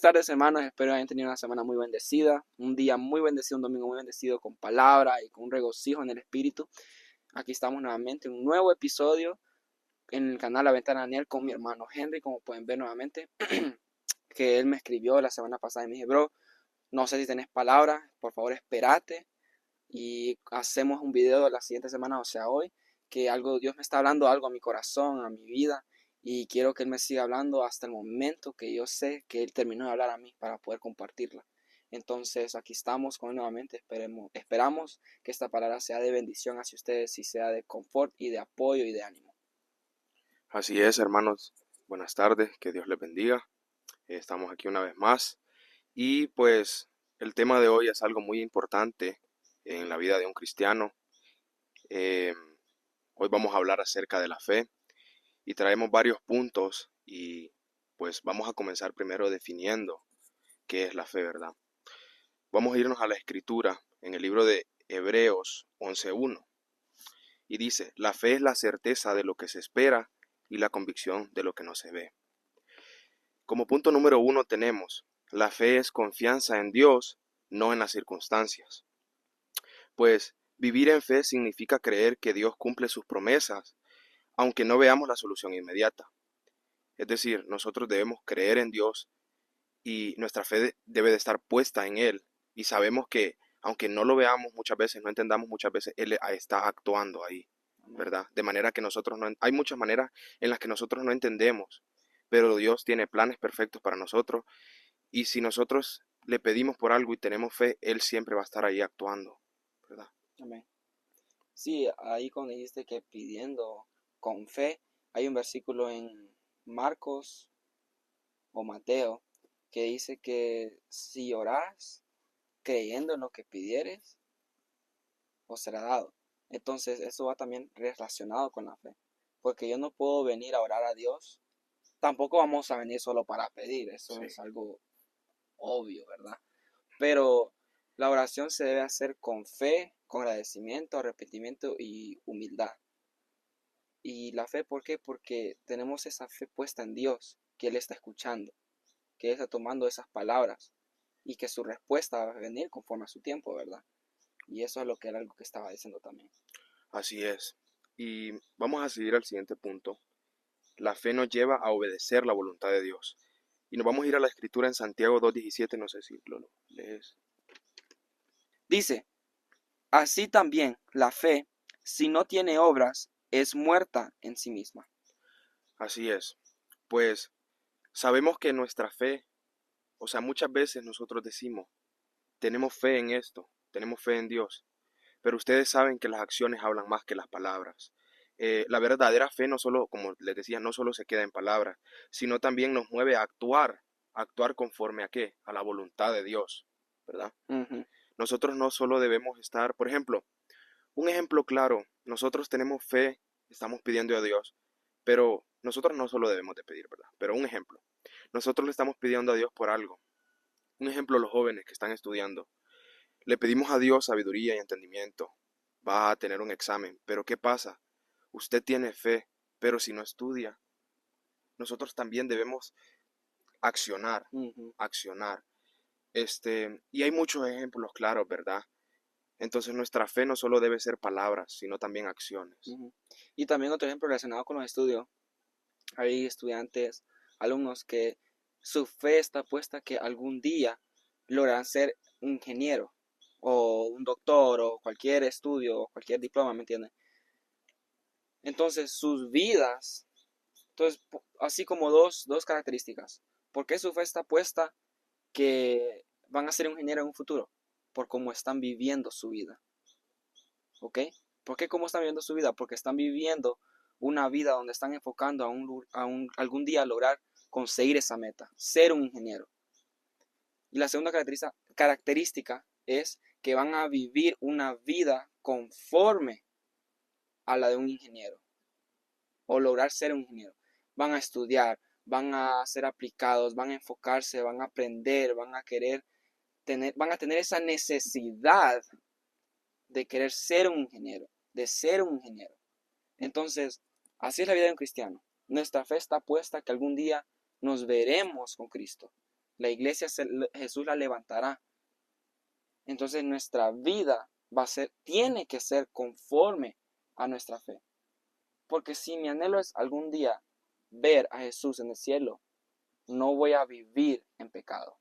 tardes, hermanos. Espero hayan tenido una semana muy bendecida, un día muy bendecido, un domingo muy bendecido con palabra y con un regocijo en el espíritu. Aquí estamos nuevamente en un nuevo episodio en el canal La Ventana Daniel con mi hermano Henry, como pueden ver nuevamente, que él me escribió la semana pasada y me dijo, bro, no sé si tenés palabras, por favor espérate y hacemos un video la siguiente semana, o sea hoy, que algo, Dios me está hablando algo a mi corazón, a mi vida, y quiero que Él me siga hablando hasta el momento que yo sé que Él terminó de hablar a mí para poder compartirla. Entonces aquí estamos con él nuevamente, esperamos que esta palabra sea de bendición hacia ustedes y sea de confort y de apoyo y de ánimo. Así es, hermanos. Buenas tardes, que Dios les bendiga. Estamos aquí una vez más y pues el tema de hoy es algo muy importante en la vida de un cristiano. Eh, Hoy vamos a hablar acerca de la fe y traemos varios puntos y pues vamos a comenzar primero definiendo qué es la fe, ¿verdad? Vamos a irnos a la escritura en el libro de Hebreos 11:1 y dice, la fe es la certeza de lo que se espera y la convicción de lo que no se ve. Como punto número 1 tenemos, la fe es confianza en Dios, no en las circunstancias. Pues vivir en fe significa creer que Dios cumple sus promesas, aunque no veamos la solución inmediata. Es decir, nosotros debemos creer en Dios y nuestra fe debe de estar puesta en Él. Y sabemos que, aunque no lo veamos muchas veces, no entendamos muchas veces, Él está actuando ahí, Amén. ¿verdad? De manera que nosotros no, hay muchas maneras en las que nosotros no entendemos, pero Dios tiene planes perfectos para nosotros. Y si nosotros le pedimos por algo y tenemos fe, Él siempre va a estar ahí actuando, ¿verdad? Amén. Sí, ahí cuando dijiste que pidiendo con fe, hay un versículo en Marcos o Mateo que dice que si orás creyendo en lo que pidieres, os será dado. Entonces eso va también relacionado con la fe, porque yo no puedo venir a orar a Dios, tampoco vamos a venir solo para pedir, eso Sí, es algo obvio, ¿verdad? Pero la oración se debe hacer con fe, con agradecimiento, arrepentimiento y humildad. Y la fe, ¿por qué? Porque tenemos esa fe puesta en Dios, que Él está escuchando, que Él está tomando esas palabras y que su respuesta va a venir conforme a su tiempo, ¿verdad? Y eso es lo que era algo que estaba diciendo también. así es. Y vamos a seguir al siguiente punto. La fe nos lleva a obedecer la voluntad de Dios. Y nos vamos a ir a la escritura en Santiago 2:17, no sé si lo lees. Dice, así también la fe, si no tiene obras, es muerta en sí misma. Así es. Pues sabemos que nuestra fe, o sea, muchas veces nosotros decimos, tenemos fe en esto, tenemos fe en Dios, pero ustedes saben que las acciones hablan más que las palabras. La verdadera fe no solo, como les decía, no solo se queda en palabras, sino también nos mueve a actuar conforme a qué, a la voluntad de Dios, ¿verdad? Ujú. Nosotros no solo debemos estar, por ejemplo, un ejemplo claro, nosotros tenemos fe, estamos pidiendo a Dios, pero nosotros no solo debemos de pedir, ¿verdad? Pero un ejemplo, nosotros le estamos pidiendo a Dios por algo. Un ejemplo, los jóvenes que están estudiando. Le pedimos a Dios sabiduría y entendimiento. Va a tener un examen, pero ¿qué pasa? Usted tiene fe, pero si no estudia, nosotros también debemos accionar, Ujú, accionar. Y hay muchos ejemplos claros, ¿verdad? Entonces nuestra fe no solo debe ser palabras, sino también acciones. ujú. Y también otro ejemplo relacionado con los estudios. Hay estudiantes, alumnos que su fe está puesta que algún día lograrán ser un ingeniero o un doctor o cualquier estudio o cualquier diploma, ¿me entienden? Entonces sus vidas, entonces así como dos características. ¿Por qué su fe está puesta que van a ser ingeniero en un futuro? Por cómo están viviendo su vida. ¿Ok? ¿Por qué cómo están viviendo su vida? Porque están viviendo una vida donde están enfocando algún día lograr conseguir esa meta, ser un ingeniero. Y la segunda característica es que van a vivir una vida conforme a la de un ingeniero o lograr ser un ingeniero. Van a estudiar, van a ser aplicados, van a enfocarse, van a aprender, van a querer van a tener esa necesidad de querer ser un ingeniero, de ser un ingeniero. Entonces, así es la vida de un cristiano. Nuestra fe está puesta que algún día nos veremos con Cristo. La iglesia Jesús la levantará. Entonces nuestra vida tiene que ser conforme a nuestra fe. Porque si mi anhelo es algún día ver a Jesús en el cielo, no voy a vivir en pecado.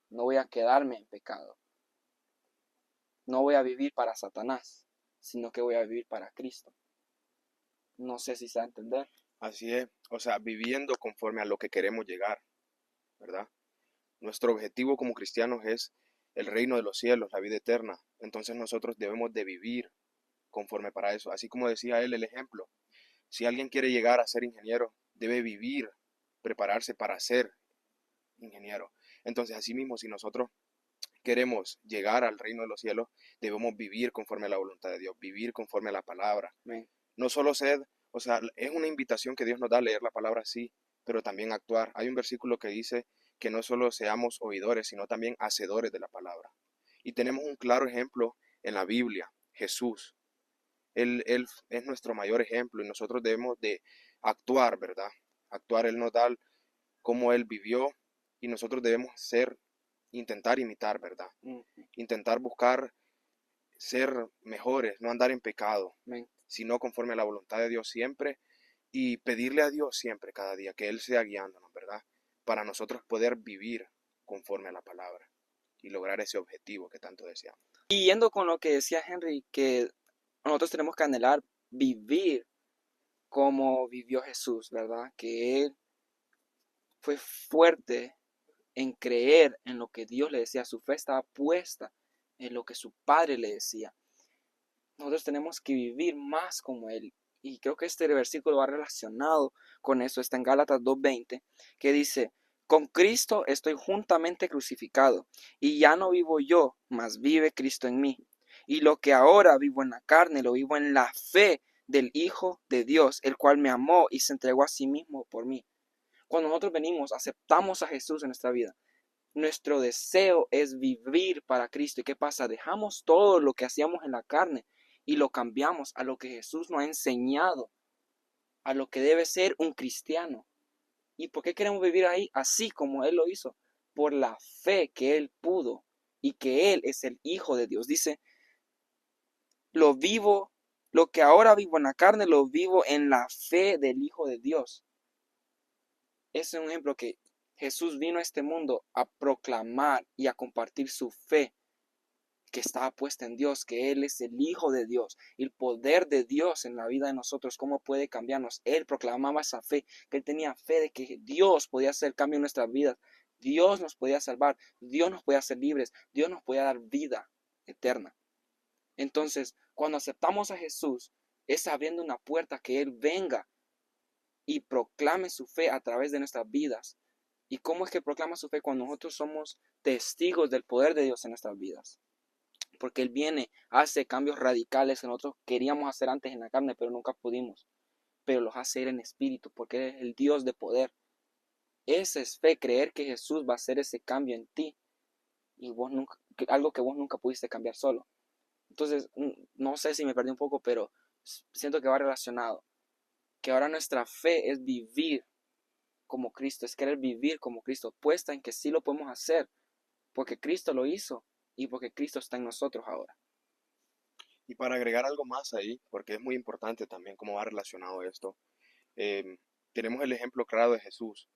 No voy a quedarme en pecado. No voy a vivir para Satanás, sino que voy a vivir para Cristo. No sé si se va a entender. Así es, o sea, viviendo conforme a lo que queremos llegar, ¿verdad? Nuestro objetivo como cristianos es el reino de los cielos, la vida eterna. Entonces nosotros debemos de vivir conforme para eso. Así como decía él el ejemplo, si alguien quiere llegar a ser ingeniero, debe vivir, prepararse para ser ingeniero. Entonces, asimismo, si nosotros queremos llegar al reino de los cielos, debemos vivir conforme a la voluntad de Dios, vivir conforme a la palabra. Amén. No solo ser, o sea, es una invitación que Dios nos da a leer la palabra, sí, pero también actuar. Hay un versículo que dice que no solo seamos oidores, sino también hacedores de la palabra. Y tenemos un claro ejemplo en la Biblia, Jesús. Él es nuestro mayor ejemplo y nosotros debemos de actuar, ¿verdad? Actuar, Él nos da cómo Él vivió y nosotros debemos intentar imitar, ¿verdad? Mm, Intentar buscar ser mejores, no andar en pecado, amén. sino conforme a la voluntad de Dios siempre y pedirle a Dios siempre, cada día, que Él sea guiándonos, ¿verdad? Para nosotros poder vivir conforme a la palabra y lograr ese objetivo que tanto deseamos. Y yendo con lo que decía Henry, que nosotros tenemos que anhelar vivir como vivió Jesús, ¿verdad? Que Él fue fuerte en creer en lo que Dios le decía. Su fe estaba puesta en lo que su Padre le decía. Nosotros tenemos que vivir más como Él. Y creo que este versículo va relacionado con eso. Está en Gálatas 2:20, que dice, con Cristo estoy juntamente crucificado, y ya no vivo yo, mas vive Cristo en mí. Y lo que ahora vivo en la carne, lo vivo en la fe del Hijo de Dios, el cual me amó y se entregó a sí mismo por mí. Cuando nosotros venimos, aceptamos a Jesús en nuestra vida, nuestro deseo es vivir para Cristo. ¿Y qué pasa? Dejamos todo lo que hacíamos en la carne y lo cambiamos a lo que Jesús nos ha enseñado, a lo que debe ser un cristiano. ¿Y por qué queremos vivir ahí así como Él lo hizo? Por la fe que Él pudo y que Él es el Hijo de Dios. Dice, lo vivo, lo que ahora vivo en la carne, lo vivo en la fe del Hijo de Dios. Ese es un ejemplo que Jesús vino a este mundo a proclamar y a compartir su fe que estaba puesta en Dios, que Él es el Hijo de Dios, el poder de Dios en la vida de nosotros, cómo puede cambiarnos. Él proclamaba esa fe, que Él tenía fe de que Dios podía hacer cambio en nuestras vidas, Dios nos podía salvar, Dios nos podía hacer libres, Dios nos podía dar vida eterna. Entonces, cuando aceptamos a Jesús, es abriendo una puerta que Él venga y proclame su fe a través de nuestras vidas. ¿Y cómo es que proclama su fe? Cuando nosotros somos testigos del poder de Dios en nuestras vidas. Porque Él viene, hace cambios radicales que nosotros queríamos hacer antes en la carne, pero nunca pudimos. Pero los hace en espíritu, porque Él es el Dios de poder. Esa es fe, creer que Jesús va a hacer ese cambio en ti. Y vos nunca, algo que vos nunca pudiste cambiar solo. Entonces, no sé si me perdí un poco, pero siento que va relacionado. Que ahora nuestra fe es vivir como Cristo, es querer vivir como Cristo, puesta en que sí lo podemos hacer, porque Cristo lo hizo y porque Cristo está en nosotros ahora. Y para agregar algo más ahí, porque es muy importante también cómo va relacionado esto, em, tenemos el ejemplo claro de Jesús.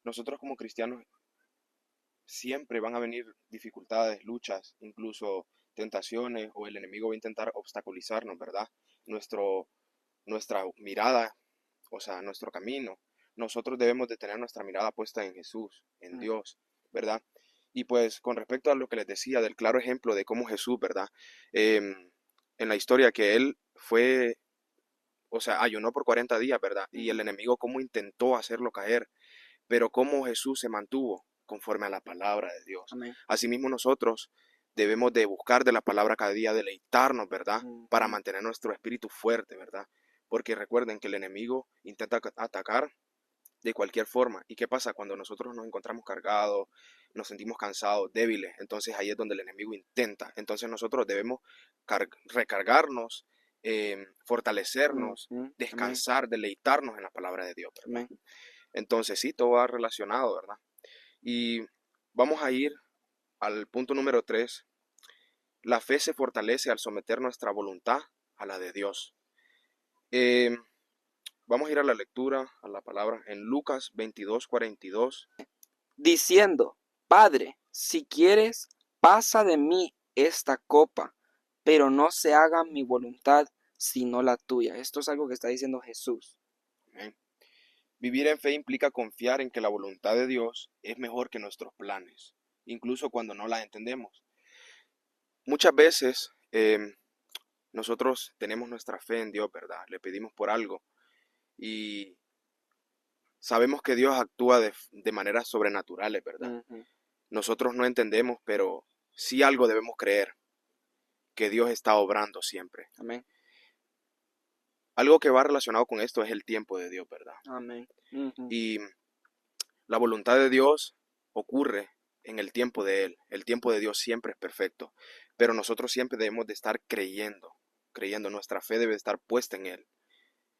Nosotros como cristianos siempre van a venir dificultades, luchas, incluso tentaciones, o el enemigo va a intentar obstaculizarnos, ¿verdad? Nuestro, nuestra mirada, o sea, nuestro camino. Nosotros debemos de tener nuestra mirada puesta en Jesús, en Mm, Dios, ¿verdad? Y pues con respecto a lo que les decía del claro ejemplo de cómo Jesús, ¿verdad? En la historia que él fue, o sea, ayunó por 40 días, ¿verdad? Y el mm, enemigo cómo intentó hacerlo caer, pero cómo Jesús se mantuvo conforme a la palabra de Dios. amén. Asimismo nosotros debemos de buscar de la palabra cada día, deleitarnos, ¿verdad? Para Ujú, mantener nuestro espíritu fuerte, ¿verdad? Porque recuerden que el enemigo intenta atacar de cualquier forma. ¿Y qué pasa cuando nosotros nos encontramos cargados, nos sentimos cansados, débiles? Entonces ahí es donde el enemigo intenta. Entonces nosotros debemos recargarnos, fortalecernos, ujú, amén, descansar, deleitarnos en la palabra de Dios, ¿verdad? amén. Entonces sí, todo va relacionado, ¿verdad? Y Vamos a ir al punto número 3. La fe se fortalece al someter nuestra voluntad a la de Dios. Eh, Vamos a ir a la lectura, a la palabra, en Lucas 22:42. Diciendo, Padre, si quieres, pasa de mí esta copa, pero no se haga mi voluntad, sino la tuya. Esto es algo que está diciendo Jesús. Amén. Vivir en fe implica confiar en que la voluntad de Dios es mejor que nuestros planes, incluso cuando no la entendemos. Muchas veces nosotros tenemos nuestra fe en Dios, ¿verdad? Le pedimos por algo y sabemos que Dios actúa de maneras sobrenaturales, ¿verdad? Ujú. Nosotros no entendemos, pero sí algo debemos creer, que Dios está obrando siempre. Amén. Algo que va relacionado con esto es el tiempo de Dios, ¿verdad? Amén. Ujú. Y la voluntad de Dios ocurre en el tiempo de Él. El tiempo de Dios siempre es perfecto, pero nosotros siempre debemos de estar creyendo, nuestra fe debe estar puesta en Él,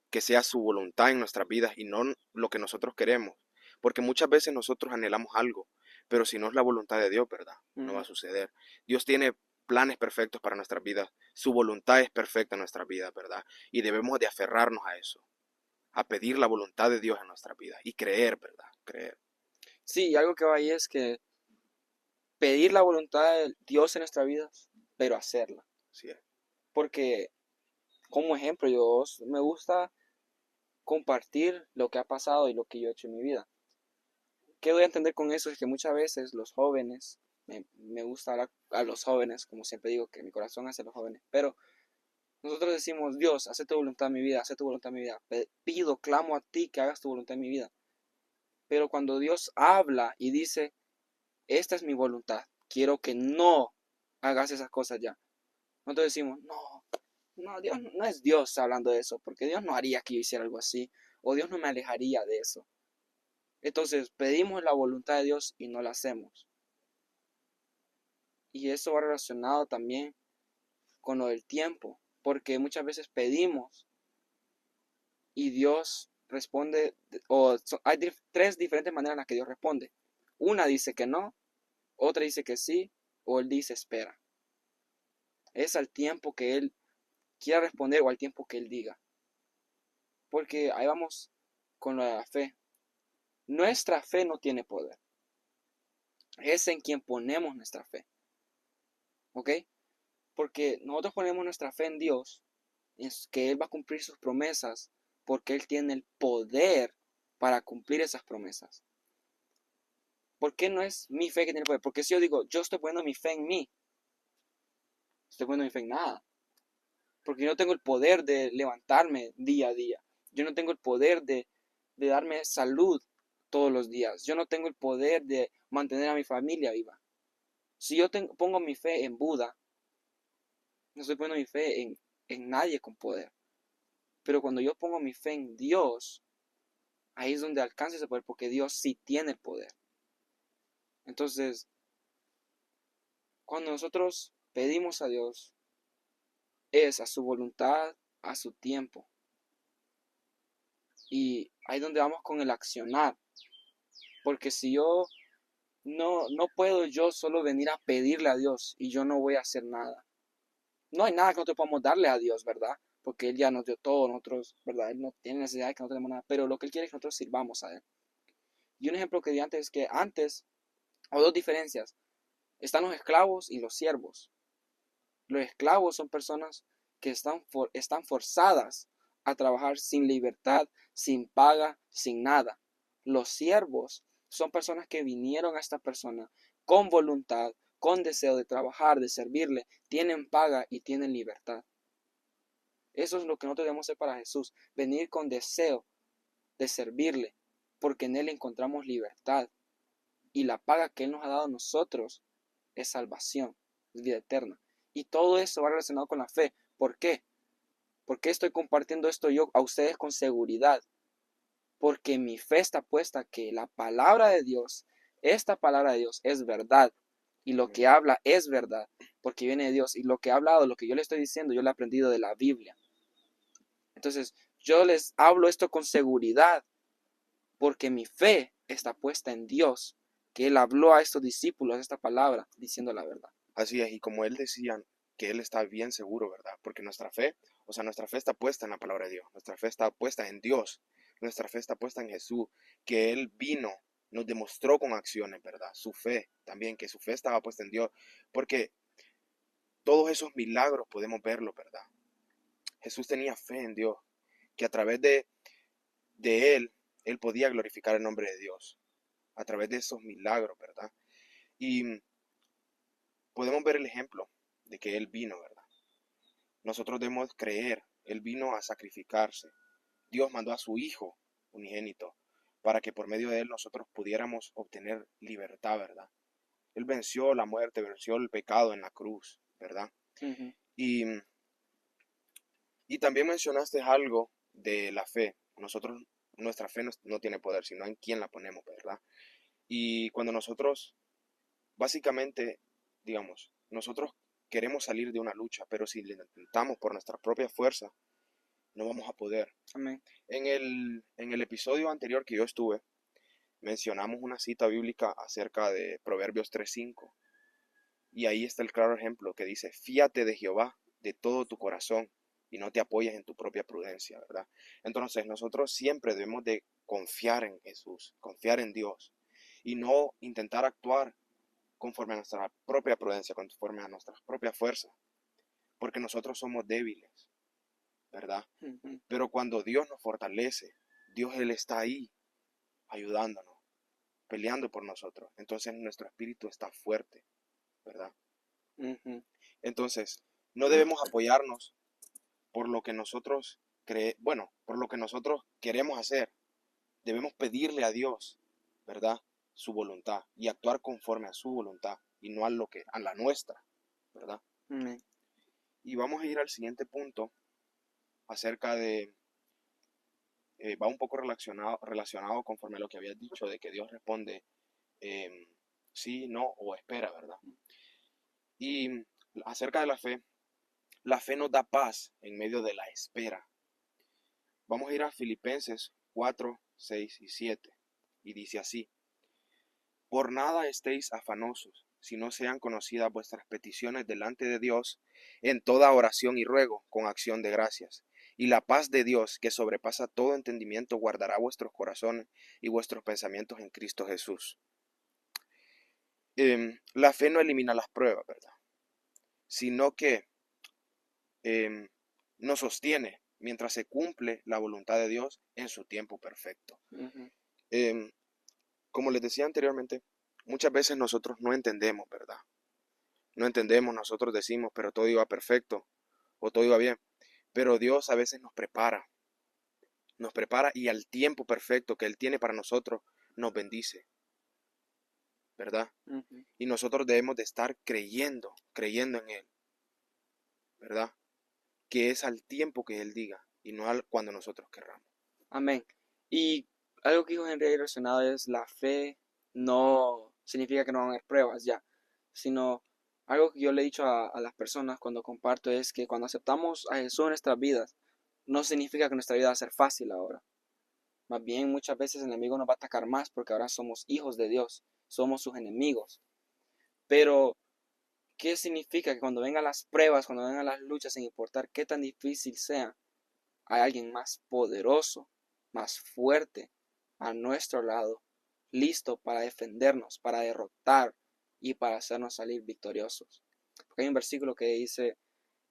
que sea su voluntad en nuestras vidas y no lo que nosotros queremos, porque muchas veces nosotros anhelamos algo, pero si no es la voluntad de Dios, ¿verdad? No va a Ujú. suceder. Dios tiene planes perfectos para nuestras vidas, su voluntad es perfecta en nuestras vidas, ¿verdad? Y debemos de aferrarnos a eso, a pedir la voluntad de Dios en nuestras vidas y creer, ¿verdad? Creer. Sí, y algo que va ahí es que pedir la voluntad de Dios en nuestra vida, pero hacerla. Así es. Porque, como ejemplo, me gusta compartir lo que ha pasado y lo que yo he hecho en mi vida. ¿Qué doy a entender con eso? Es que muchas veces los jóvenes, me gusta hablar a los jóvenes, como siempre digo, que mi corazón hace a los jóvenes, pero nosotros decimos, Dios, haz tu voluntad en mi vida, haz tu voluntad en mi vida. Pido, clamo a ti que hagas tu voluntad en mi vida. Pero cuando Dios habla y dice, esta es mi voluntad, quiero que no hagas esas cosas ya. Nosotros decimos, no, no, Dios no es Dios hablando de eso, porque Dios no haría que yo hiciera algo así, o Dios no me alejaría de eso. Entonces pedimos la voluntad de Dios y no la hacemos. Y eso va relacionado también con lo del tiempo, porque muchas veces pedimos y Dios responde, hay tres diferentes maneras en las que Dios responde. Una dice que no, otra dice que sí, o Él dice espera. Es al tiempo que Él quiera responder o al tiempo que Él diga. Porque ahí vamos con la fe. Nuestra fe no tiene poder. Es en quien ponemos nuestra fe. ¿Ok? Porque nosotros ponemos nuestra fe en Dios, es que Él va a cumplir sus promesas, porque Él tiene el poder para cumplir esas promesas. ¿Por qué no es mi fe que tiene poder? Porque si yo digo, yo estoy poniendo mi fe en mí, estoy poniendo mi fe en nada. Porque yo no tengo el poder de levantarme día a día. Yo no tengo el poder de darme salud todos los días. Yo no tengo el poder de mantener a mi familia viva. Si yo pongo mi fe en Buda, no estoy poniendo mi fe en nadie con poder. Pero cuando yo pongo mi fe en Dios, ahí es donde alcanza ese poder, porque Dios sí tiene el poder. Entonces, cuando nosotros pedimos a Dios, es a su voluntad, a su tiempo. Y ahí es donde vamos con el accionar. Porque si yo no puedo yo solo venir a pedirle a Dios y yo no voy a hacer nada. No hay nada que nosotros podamos darle a Dios, ¿verdad? Porque Él ya nos dio todo, nosotros, ¿verdad? Él no tiene necesidad de que no tenemos nada, pero lo que Él quiere es que nosotros sirvamos a Él. Y un ejemplo que di antes es que antes, o dos diferencias, están los esclavos y los siervos. Los esclavos son personas que están forzadas a trabajar sin libertad, sin paga, sin nada. Los siervos son personas que vinieron a esta persona con voluntad, con deseo de trabajar, de servirle, tienen paga y tienen libertad. Eso es lo que nosotros debemos hacer para Jesús, venir con deseo de servirle, porque en Él encontramos libertad y la paga que Él nos ha dado a nosotros es salvación, es vida eterna. Y todo eso va relacionado con la fe. ¿Por qué? ¿Por qué estoy compartiendo esto yo a ustedes con seguridad? Porque mi fe está puesta que la palabra de Dios, esta palabra de Dios es verdad. Y lo que habla es verdad, porque viene de Dios. Y lo que ha hablado, lo que yo le estoy diciendo, yo lo he aprendido de la Biblia. Entonces, yo les hablo esto con seguridad, porque mi fe está puesta en Dios. que Él habló a estos discípulos esta palabra diciendo la verdad. Así es, y como él decía, que él está bien seguro, ¿verdad? Porque nuestra fe, o sea, nuestra fe está puesta en la palabra de Dios, nuestra fe está puesta en Dios, nuestra fe está puesta en Jesús, que Él vino, nos demostró con acciones, ¿verdad? Su fe también, que su fe estaba puesta en Dios, porque todos esos milagros podemos verlos, ¿verdad? Jesús tenía fe en Dios, que a través de Él podía glorificar el nombre de Dios, a través de esos milagros, ¿verdad? Y podemos ver el ejemplo de que Él vino, ¿verdad? Nosotros debemos creer, Él vino a sacrificarse. Dios mandó a su Hijo unigénito para que por medio de Él nosotros pudiéramos obtener libertad, ¿verdad? Él venció la muerte, venció el pecado en la cruz, ¿verdad? Ujú. Y, y también mencionaste algo de la fe. Nosotros, nuestra fe no tiene poder, sino en quién la ponemos, ¿verdad? Y cuando nosotros, básicamente, digamos, nosotros queremos salir de una lucha, pero si le intentamos por nuestra propia fuerza, no vamos a poder. Amén. En el episodio anterior que yo estuve, mencionamos una cita bíblica acerca de Proverbios 3:5. Y ahí está el claro ejemplo que dice, fíate de Jehová de todo tu corazón y no te apoyes en tu propia prudencia, ¿verdad? Entonces nosotros siempre debemos de confiar en Jesús, confiar en Dios y no intentar actuar conforme a nuestra propia prudencia, conforme a nuestras propias fuerzas, porque nosotros somos débiles, ¿verdad? Ujú. Pero cuando Dios nos fortalece, Dios Él está ahí ayudándonos, peleando por nosotros. Entonces nuestro espíritu está fuerte, ¿verdad? Ujú. Entonces, no debemos apoyarnos por lo que nosotros por lo que nosotros queremos hacer. Debemos pedirle a Dios, ¿verdad? Su voluntad y actuar conforme a su voluntad y no a la nuestra, ¿verdad? Amén. Y vamos a ir al siguiente punto acerca de, va un poco relacionado conforme a lo que habías dicho, de que Dios responde sí, no o espera, ¿verdad? Y acerca de la fe nos da paz en medio de la espera. Vamos a ir a Filipenses 4, 6 y 7. Y dice así, por nada estéis afanosos, si no sean conocidas vuestras peticiones delante de Dios, en toda oración y ruego, con acción de gracias. Y la paz de Dios, que sobrepasa todo entendimiento, guardará vuestros corazones y vuestros pensamientos en Cristo Jesús. La fe no elimina las pruebas, ¿verdad? Sino que em, nos sostiene mientras se cumple la voluntad de Dios en su tiempo perfecto. Ujú. Em, Como les decía anteriormente, muchas veces nosotros no entendemos, ¿verdad? No entendemos, nosotros decimos, pero todo iba perfecto o todo iba bien. Pero Dios a veces nos prepara y al tiempo perfecto que Él tiene para nosotros, nos bendice, ¿verdad? Ujú. Y nosotros debemos de estar creyendo en Él, ¿verdad? Que es al tiempo que Él diga y no cuando nosotros querramos. Amén. Y algo que dijo Henry ahí relacionado es la fe no significa que no van a haber pruebas ya, sino algo que yo le he dicho a las personas cuando comparto es que cuando aceptamos a Jesús en nuestras vidas, no significa que nuestra vida va a ser fácil ahora. Más bien muchas veces el enemigo nos va a atacar más porque ahora somos hijos de Dios, somos sus enemigos. Pero, ¿qué significa que cuando vengan las pruebas, cuando vengan las luchas, sin importar qué tan difícil sea, hay alguien más poderoso, más fuerte a nuestro lado, listo para defendernos, para derrotar y para hacernos salir victoriosos? Porque hay un versículo que dice,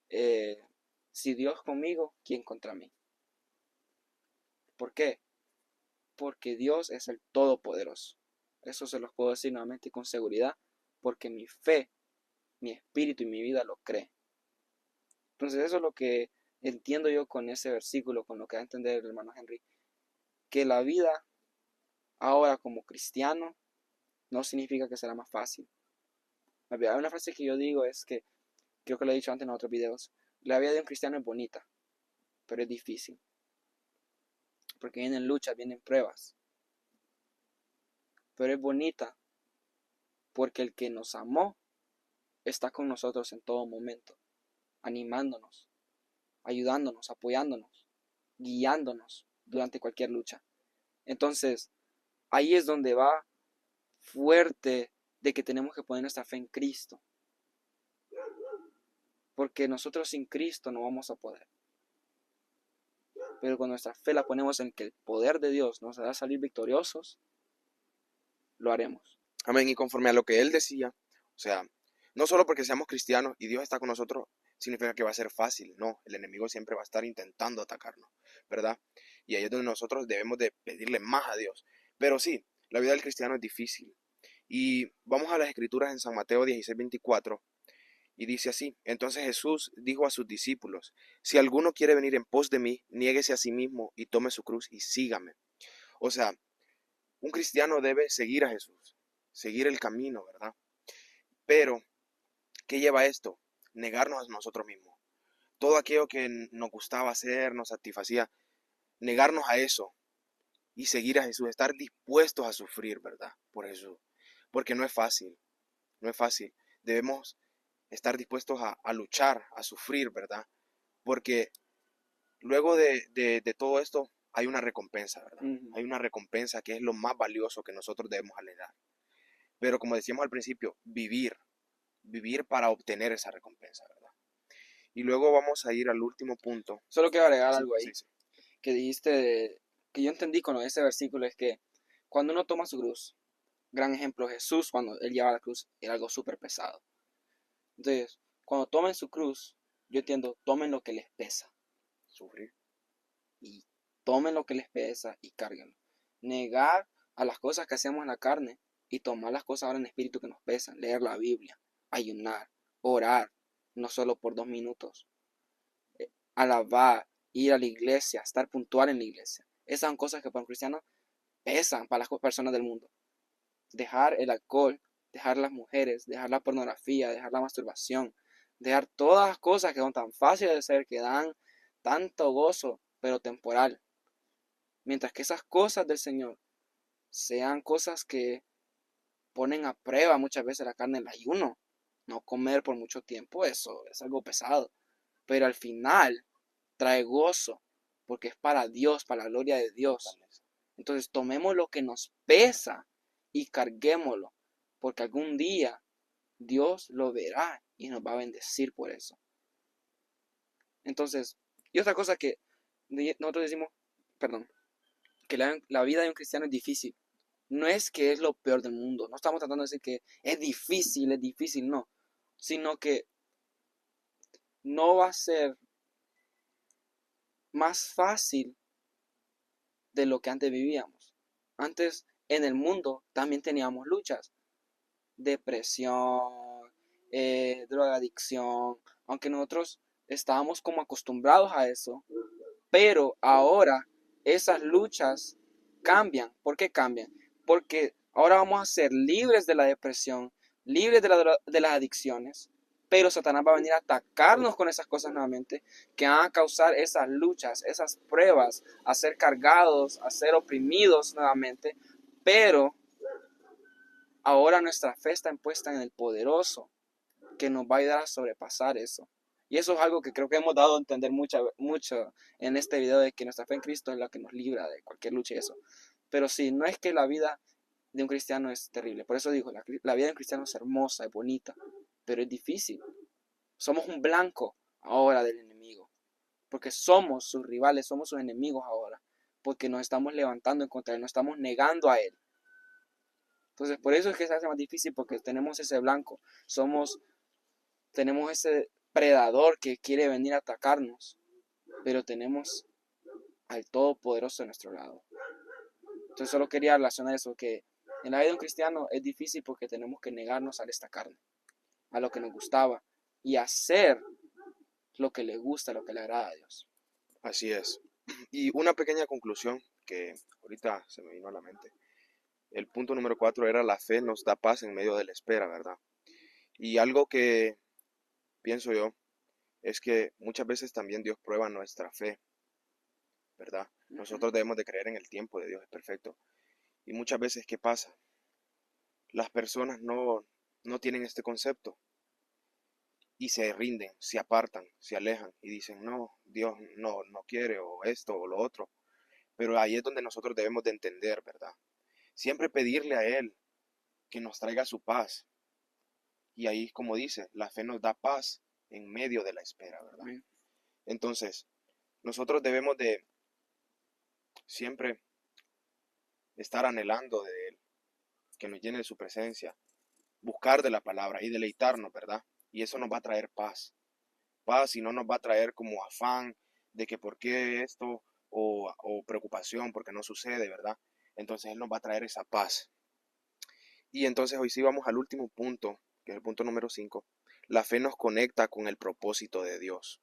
eh, si Dios conmigo, ¿quién contra mí? ¿Por qué? Porque Dios es el Todopoderoso. Eso se los puedo decir nuevamente con seguridad, porque mi fe, mi espíritu y mi vida lo cree. Entonces eso es lo que entiendo yo con ese versículo, con lo que va a entender el hermano Henry, que la vida ahora como cristiano no significa que será más fácil. Hay una frase que yo digo es que, creo que lo he dicho antes en otros videos, la vida de un cristiano es bonita, pero es difícil, porque vienen luchas, vienen pruebas, pero es bonita porque el que nos amó está con nosotros en todo momento, animándonos, ayudándonos, apoyándonos, guiándonos durante cualquier lucha. Entonces, ahí es donde va fuerte de que tenemos que poner nuestra fe en Cristo. Porque nosotros sin Cristo no vamos a poder. Pero cuando nuestra fe la ponemos en que el poder de Dios nos hará salir victoriosos, lo haremos. Amén. Y conforme a lo que él decía, o sea, no solo porque seamos cristianos y Dios está con nosotros, significa que va a ser fácil. No, el enemigo siempre va a estar intentando atacarnos, ¿verdad? Y ahí es donde nosotros debemos de pedirle más a Dios. Pero sí, la vida del cristiano es difícil. Y vamos a las escrituras en San Mateo 16:24. Y dice así: entonces Jesús dijo a sus discípulos: si alguno quiere venir en pos de mí, niéguese a sí mismo y tome su cruz y sígame. O sea, un cristiano debe seguir a Jesús, seguir el camino, ¿verdad? Pero, ¿qué lleva esto? Negarnos a nosotros mismos. Todo aquello que nos gustaba hacer, nos satisfacía, negarnos a eso y seguir a Jesús, estar dispuestos a sufrir, ¿verdad? Por Jesús. Porque no es fácil, no es fácil. Debemos estar dispuestos a luchar, a sufrir, ¿verdad? Porque luego de todo esto hay una recompensa, ¿verdad? Hay una recompensa que es lo más valioso que nosotros debemos anhelar. Pero como decíamos al principio, vivir para obtener esa recompensa, ¿verdad? Y luego vamos a ir al último punto. Solo quiero agregar Sí, algo ahí sí, sí. que dijiste, que yo entendí con ese versículo, es que cuando uno toma su cruz, gran ejemplo Jesús, cuando él llevaba la cruz, era algo súper pesado. Entonces, cuando tomen su cruz, yo entiendo, tomen lo que les pesa Sufrir. y tomen lo que les pesa y cárguenlo. Negar a las cosas que hacemos en la carne y tomar las cosas ahora en espíritu que nos pesan. Leer la Biblia, ayunar, orar, no solo por 2 minutos. Alabar, ir a la iglesia, estar puntual en la iglesia. Esas son cosas que para un cristiano pesan para las personas del mundo. Dejar el alcohol, dejar las mujeres, dejar la pornografía, dejar la masturbación, dejar todas las cosas que son tan fáciles de hacer, que dan tanto gozo, pero temporal. Mientras que esas cosas del Señor sean cosas que ponen a prueba muchas veces la carne, el ayuno. No comer por mucho tiempo, eso es algo pesado. Pero al final trae gozo, porque es para Dios, para la gloria de Dios. Entonces tomemos lo que nos pesa y carguémoslo, porque algún día Dios lo verá y nos va a bendecir por eso. Entonces, y otra cosa que nosotros decimos, perdón, que la vida de un cristiano es difícil. No es que es lo peor del mundo, no estamos tratando de decir que es difícil, no, sino que no va a ser más fácil de lo que antes vivíamos. Antes en el mundo también teníamos luchas, depresión, drogadicción, aunque nosotros estábamos como acostumbrados a eso, pero ahora esas luchas cambian. ¿Por qué cambian? Porque ahora vamos a ser libres de la depresión, libres de las adicciones, pero Satanás va a venir a atacarnos con esas cosas nuevamente, que van a causar esas luchas, esas pruebas, a ser cargados, a ser oprimidos nuevamente, pero ahora nuestra fe está puesta en el poderoso, que nos va a ayudar a sobrepasar eso. Y eso es algo que creo que hemos dado a entender mucho en este video, de que nuestra fe en Cristo es la que nos libra de cualquier lucha y eso. Pero sí, no es que la vida de un cristiano es terrible. Por eso digo, la vida de un cristiano es hermosa, es bonita, pero es difícil. Somos un blanco ahora del enemigo, porque somos sus rivales, somos sus enemigos ahora, porque nos estamos levantando en contra de él, nos estamos negando a él. Entonces, por eso es que se hace más difícil, porque tenemos ese blanco, tenemos ese predador que quiere venir a atacarnos, pero tenemos al Todopoderoso a nuestro lado. Entonces solo quería relacionar eso, que en la vida de un cristiano es difícil porque tenemos que negarnos a esta carne, a lo que nos gustaba, y hacer lo que le gusta, lo que le agrada a Dios. Así es. Y una pequeña conclusión que ahorita se me vino a la mente. El punto número 4 era: la fe nos da paz en medio de la espera, ¿verdad? Y algo que pienso yo es que muchas veces también Dios prueba nuestra fe, ¿verdad? Nosotros debemos de creer en el tiempo de Dios, es perfecto. Y muchas veces, ¿qué pasa? Las personas no tienen este concepto y se rinden, se apartan, se alejan y dicen: no, Dios no quiere, o esto o lo otro. Pero ahí es donde nosotros debemos de entender, ¿verdad? Siempre pedirle a Él que nos traiga su paz. Y ahí, como dice, la fe nos da paz en medio de la espera, ¿verdad? Amén. Entonces, nosotros debemos de siempre estar anhelando de Él, que nos llene de su presencia, buscar de la palabra y deleitarnos, ¿verdad? Y eso nos va a traer paz. Paz y no nos va a traer como afán de que por qué esto o preocupación porque no sucede, ¿verdad? Entonces Él nos va a traer esa paz. Y entonces hoy sí vamos al último punto, que es el punto número 5. La fe nos conecta con el propósito de Dios.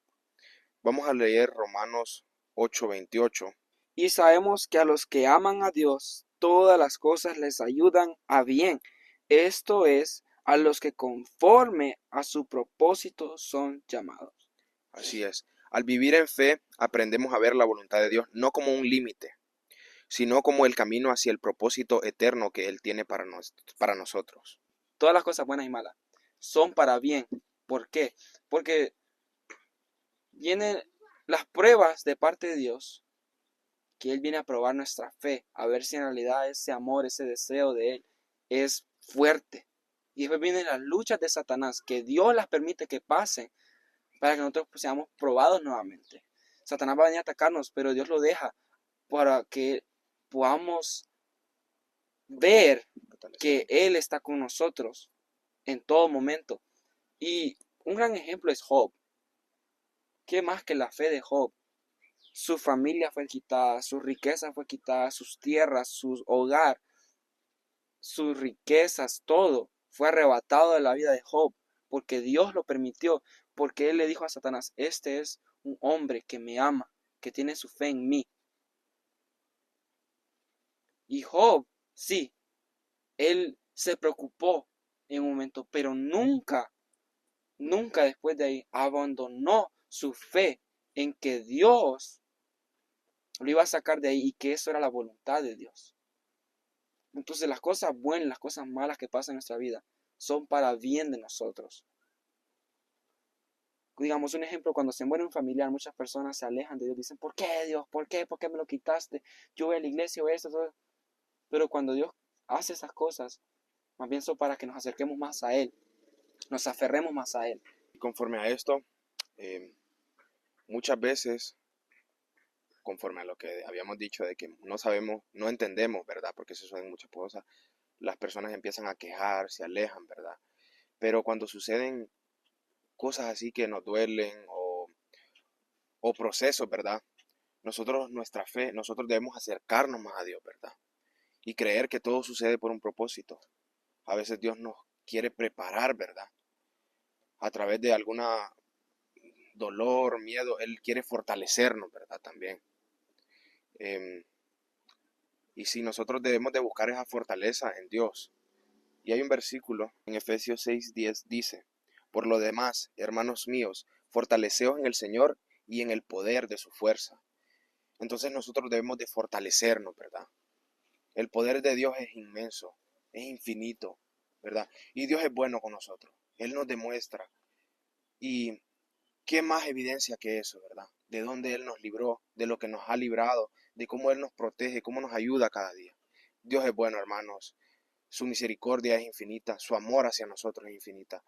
Vamos a leer Romanos 8:28. Y sabemos que a los que aman a Dios, todas las cosas les ayudan a bien. Esto es, a los que conforme a su propósito son llamados. Así es. Al vivir en fe, aprendemos a ver la voluntad de Dios no como un límite, sino como el camino hacia el propósito eterno que Él tiene para nosotros. Todas las cosas buenas y malas son para bien. ¿Por qué? Porque vienen las pruebas de parte de Dios, que Él viene a probar nuestra fe, a ver si en realidad ese amor, ese deseo de Él es fuerte. Y después vienen las luchas de Satanás, que Dios las permite que pasen para que nosotros seamos probados nuevamente. Satanás va a venir a atacarnos, pero Dios lo deja para que podamos ver que Él está con nosotros en todo momento. Y un gran ejemplo es Job. ¿Qué más que la fe de Job? Su familia fue quitada, su riqueza fue quitada, sus tierras, su hogar, sus riquezas, todo fue arrebatado de la vida de Job, porque Dios lo permitió, porque él le dijo a Satanás, este es un hombre que me ama, que tiene su fe en mí. Y Job, sí, él se preocupó en un momento, pero nunca después de ahí abandonó su fe en que Dios lo iba a sacar de ahí y que eso era la voluntad de Dios. Entonces las cosas buenas, las cosas malas que pasan en nuestra vida son para bien de nosotros. Digamos un ejemplo, cuando se muere un familiar, muchas personas se alejan de Dios, dicen, ¿por qué Dios? ¿Por qué? ¿Por qué me lo quitaste? Yo voy a la iglesia o esto, todo. Pero cuando Dios hace esas cosas, más bien son para que nos acerquemos más a Él, nos aferremos más a Él. Y conforme a esto, eh, muchas veces, conforme a lo que habíamos dicho de que no sabemos, no entendemos, ¿verdad? Porque eso son muchas cosas, las personas empiezan a quejar, se alejan, ¿verdad? Pero cuando suceden cosas así que nos duelen o procesos, ¿verdad? Nuestra fe, nosotros debemos acercarnos más a Dios, ¿verdad? Y creer que todo sucede por un propósito. A veces Dios nos quiere preparar, ¿verdad? A través de alguna dolor, miedo, Él quiere fortalecernos, ¿verdad? También. Em, y si nosotros debemos de buscar esa fortaleza en Dios. Y hay un versículo en Efesios 6:10 dice, por lo demás, hermanos míos, fortaleceos en el Señor y en el poder de su fuerza. Entonces nosotros debemos de fortalecernos, ¿verdad? El poder de Dios es inmenso, es infinito, ¿verdad? Y Dios es bueno con nosotros. Él nos demuestra. Y qué más evidencia que eso, ¿verdad? De dónde Él nos libró, de lo que nos ha librado, de cómo Él nos protege, cómo nos ayuda cada día. Dios es bueno, hermanos. Su misericordia es infinita, su amor hacia nosotros es infinita.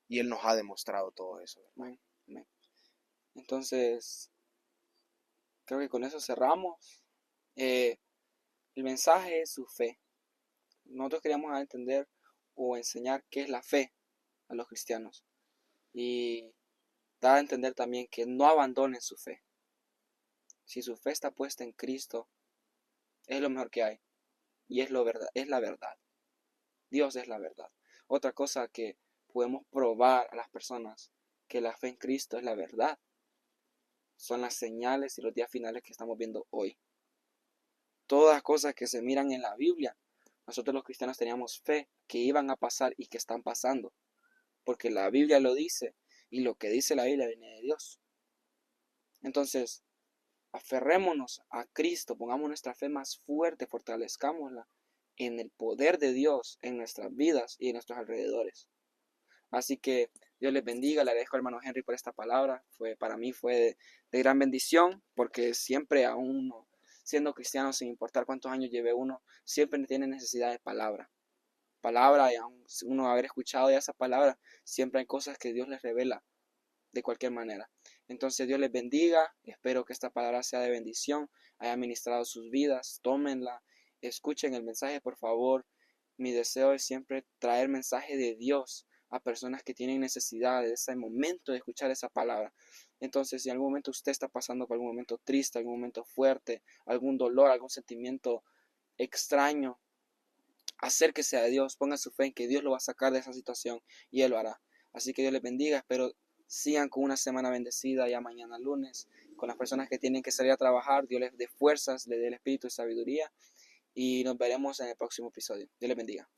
Y Él nos ha demostrado todo eso, ¿verdad? Amén. Entonces, creo que con eso cerramos. Eh, el mensaje es su fe. Nosotros queríamos entender o enseñar qué es la fe a los cristianos. Y dar a entender también que no abandonen su fe. Si su fe está puesta en Cristo, es lo mejor que hay. Y es la verdad. Dios es la verdad. Otra cosa que podemos probar a las personas que la fe en Cristo es la verdad son las señales y los días finales que estamos viendo hoy. Todas las cosas que se miran en la Biblia, nosotros los cristianos teníamos fe que iban a pasar y que están pasando. Porque la Biblia lo dice y lo que dice la Biblia viene de Dios. Entonces, aferrémonos a Cristo, pongamos nuestra fe más fuerte, fortalezcámosla en el poder de Dios en nuestras vidas y en nuestros alrededores. Así que Dios les bendiga, le agradezco al hermano Henry por esta palabra, para mí fue de gran bendición, porque siempre a uno, siendo cristiano, sin importar cuántos años lleve uno, siempre tiene necesidad de palabra palabra y aun uno haber escuchado ya esa palabra, siempre hay cosas que Dios les revela de cualquier manera. Entonces Dios les bendiga, espero que esta palabra sea de bendición, haya ministrado sus vidas, tómenla, escuchen el mensaje por favor. Mi deseo es siempre traer mensaje de Dios a personas que tienen necesidad de ese momento de escuchar esa palabra. Entonces, si en algún momento usted está pasando por algún momento triste, algún momento fuerte, algún dolor, algún sentimiento extraño, acérquese a Dios, ponga su fe en que Dios lo va a sacar de esa situación y Él lo hará. Así que Dios les bendiga, espero sigan con una semana bendecida ya mañana lunes, con las personas que tienen que salir a trabajar, Dios les dé fuerzas, les dé el espíritu y sabiduría y nos veremos en el próximo episodio. Dios les bendiga.